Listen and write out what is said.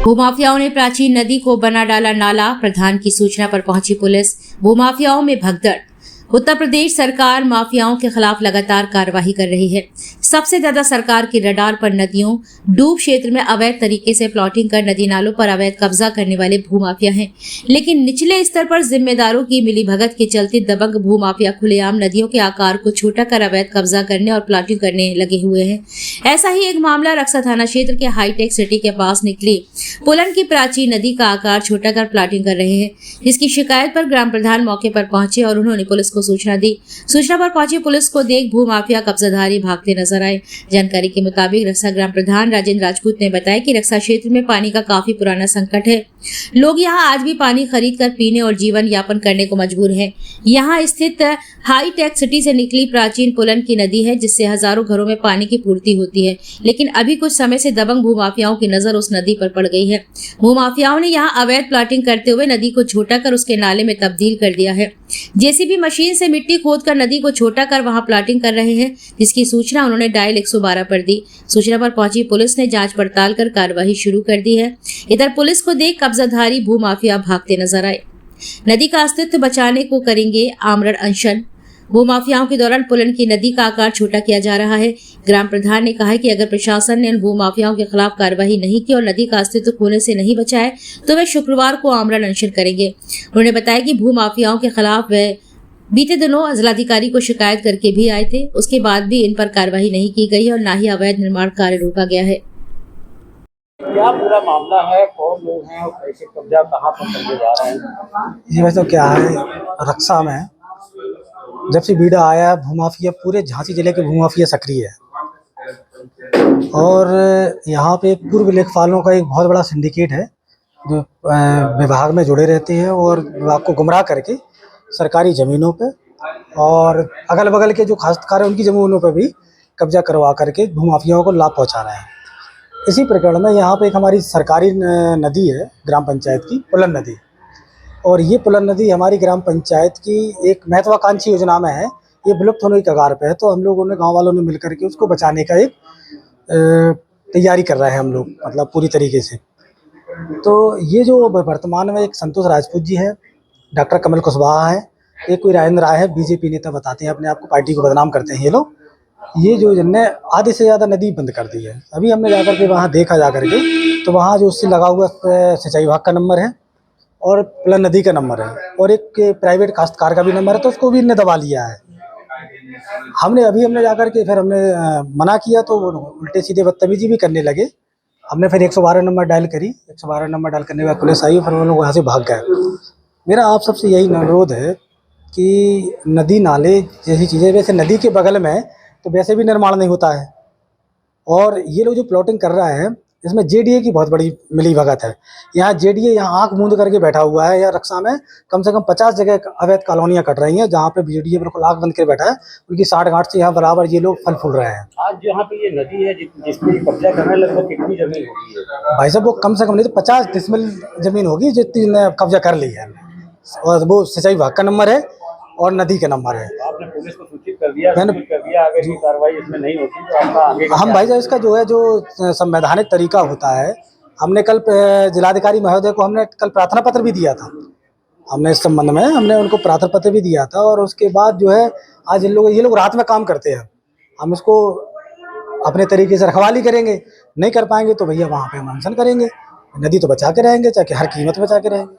भूमाफियाओं ने प्राचीन नदी को बना डाला नाला, प्रधान की सूचना पर पहुंची पुलिस। भूमाफियाओं में भगदड़। उत्तर प्रदेश सरकार माफियाओं के खिलाफ लगातार कार्रवाई कर रही है। सबसे ज्यादा सरकार के रडार पर नदियों, डूब क्षेत्र में अवैध तरीके से प्लॉटिंग कर नदी नालों पर अवैध कब्जा करने वाले भूमाफिया हैं। लेकिन निचले स्तर पर जिम्मेदारों की मिलीभगत के चलते दबंग भूमाफिया खुलेआम नदियों के आकार को छोटा कर अवैध कब्जा करने और प्लॉटिंग करने लगे हुए हैं। ऐसा ही एक मामला रक्सा थाना क्षेत्र के हाईटेक सिटी के पास निकली पुलन की प्राचीन नदी का आकार छोटा कर प्लॉटिंग कर रहे हैं, जिसकी शिकायत पर ग्राम प्रधान मौके पर पहुंचे और उन्होंने पुलिस को सूचना दी। सूचना पर पहुंची पुलिस को देख भूमाफिया कब्जाधारी भागते नजर आए। जानकारी के मुताबिक रक्सा ग्राम प्रधान राजेंद्र राजपूत ने बताया कि रक्सा क्षेत्र में पानी का काफी पुराना संकट है। लोग यहां आज भी पानी खरीद कर पीने और जीवन यापन करने को मजबूर हैं। यहां स्थित हाईटेक सिटी से निकली प्राचीन पुलन की नदी है, जिससे हजारों घरों में पानी की पूर्ति होती है। लेकिन अभी कुछ समय से दबंग भूमाफियाओं की नजर उस नदी पर पड़ गई है। भूमाफियाओं ने यहां अवैध प्लॉटिंग करते हुए नदी को छोटा कर उसके नाले में तब्दील कर दिया है। जेसीबी मशीन से मिट्टी खोदकर नदी को छोटा कर वहां प्लॉटिंग कर रहे हैं, जिसकी सूचना उन्होंने डायल 112 पर दी। सूचना पर पहुंची पुलिस ने जांच पड़ताल कर कार्रवाई शुरू कर दी है। इधर पुलिस को देख कब्जाधारी भूमाफिया भागते नजर आए। नदी का अस्तित्व बचाने को करेंगे आमरण अनशन। भूमाफियाओं के दौरान पुलन की नदी का आकार छोटा किया जा रहा है। ग्राम प्रधान ने कहा कि अगर प्रशासन ने इन भूमाफियाओं के खिलाफ कार्रवाई नहीं की और नदी का अस्तित्व खोने से नहीं बचाए तो वे शुक्रवार को आमरण अनशन करेंगे। उन्होंने बताया कि भूमाफियाओं के खिलाफ वे बीते दिनों जिलाधिकारी को शिकायत करके भी आए थे। उसके बाद भी इन पर कार्रवाई नहीं की गई और न ही अवैध निर्माण कार्य रोका गया है। क्या पूरा मामला है, कौन लोग हैं और कैसे कब्जा कहाँ पर करके जा रहे हैं? जी वैसे तो क्या है, रक्सा में जब से बीड़ा आया है भूमाफिया, पूरे झांसी जिले के भूमाफिया सक्रिय है। और यहाँ पे एक पूर्व लेखपालों का एक बहुत बड़ा सिंडिकेट है जो विभाग में जुड़े रहते हैं और विभाग को गुमराह करके सरकारी ज़मीनों पे और अगल बगल के जो काश्तकार हैं उनकी ज़मीनों पे भी कब्जा करवा करके भूमाफियाओं को लाभ पहुँचा रहे हैं। इसी प्रकरण में यहाँ पे एक हमारी सरकारी नदी है ग्राम पंचायत की, पुलन नदी। और ये पुलन नदी हमारी ग्राम पंचायत की एक महत्वाकांक्षी योजना में है। ये विलुप्त होने की कगार पे है, तो हम लोगों ने, गांव वालों ने मिलकर के उसको बचाने का एक तैयारी कर रहे हैं हम लोग, मतलब पूरी तरीके से। तो ये जो वर्तमान में एक संतोष राजपूत जी है, डॉक्टर कमल कुशवाहा है, एक कोई राजेंद्र राय है, बीजेपी नेता बताते हैं अपने आप को, पार्टी को बदनाम करते हैं ये लोग। ये जो जिनने आधे से ज़्यादा नदी बंद कर दी है। अभी हमने जाकर के वहाँ देखा जाकर के, तो वहाँ जो उससे लगा हुआ सिंचाई विभाग का नंबर है और पुलन नदी का नंबर है और एक प्राइवेट काश्तकार का भी नंबर है, तो उसको भी इनने दबा लिया है। हमने जाकर के फिर हमने मना किया तो उल्टे सीधे बदतमीजी भी करने लगे। हमने फिर 112 नंबर डायल करी। 112 नंबर डायल करने के बाद पुलिस आई, फिर वो लोग वहाँ से भाग गए। मेरा आप सबसे यही अनुरोध है कि नदी नाले जैसी चीज़ें, वैसे नदी के बगल में तो वैसे भी निर्माण नहीं होता है। और ये लोग जो प्लॉटिंग कर रहा है इसमें जेडीए की बहुत बड़ी मिलीभगत है। यहाँ जेडीए यहाँ आंख मूंद करके बैठा हुआ है। यहाँ रक्सा में कम से कम 50 जगह अवैध कॉलोनियाँ कट रही हैं जहाँ पे जेडीए बिल्कुल आंख बंद कर बैठा है। उनकी 60-गांठ से यहाँ बराबर ये लोग फल फूल रहे हैं। आज जहाँ पे ये नदी है जिसमें कब्जा करने लगभग कितनी जमीन होगी है? भाई साहब वो कम से कम नहीं तो 50 डिसमिल जमीन होगी जितनी कब्जा कर ली है। और वो सिंचाई विभाग का नंबर है और नदी का नंबर है। आपने पुलिस को सूचित कर दिया? मैंने कर दिया। अगर ये कार्रवाई इसमें नहीं होती तो आपका आगे हम भाई साहब इसका जो है, जो संवैधानिक तरीका होता है, हमने कल जिलाधिकारी महोदय को हमने कल प्रार्थना पत्र भी दिया था। हमने इस संबंध में हमने उनको प्रार्थना पत्र भी दिया था। और उसके बाद जो है आज ये लोग रात में काम करते हैं। हम इसको अपने तरीके से रखवाली करेंगे, नहीं कर पाएंगे तो भैया वहाँ पे हम अनशन करेंगे। नदी तो बचा के रहेंगे, चाहे हर कीमत बचा के रहेंगे।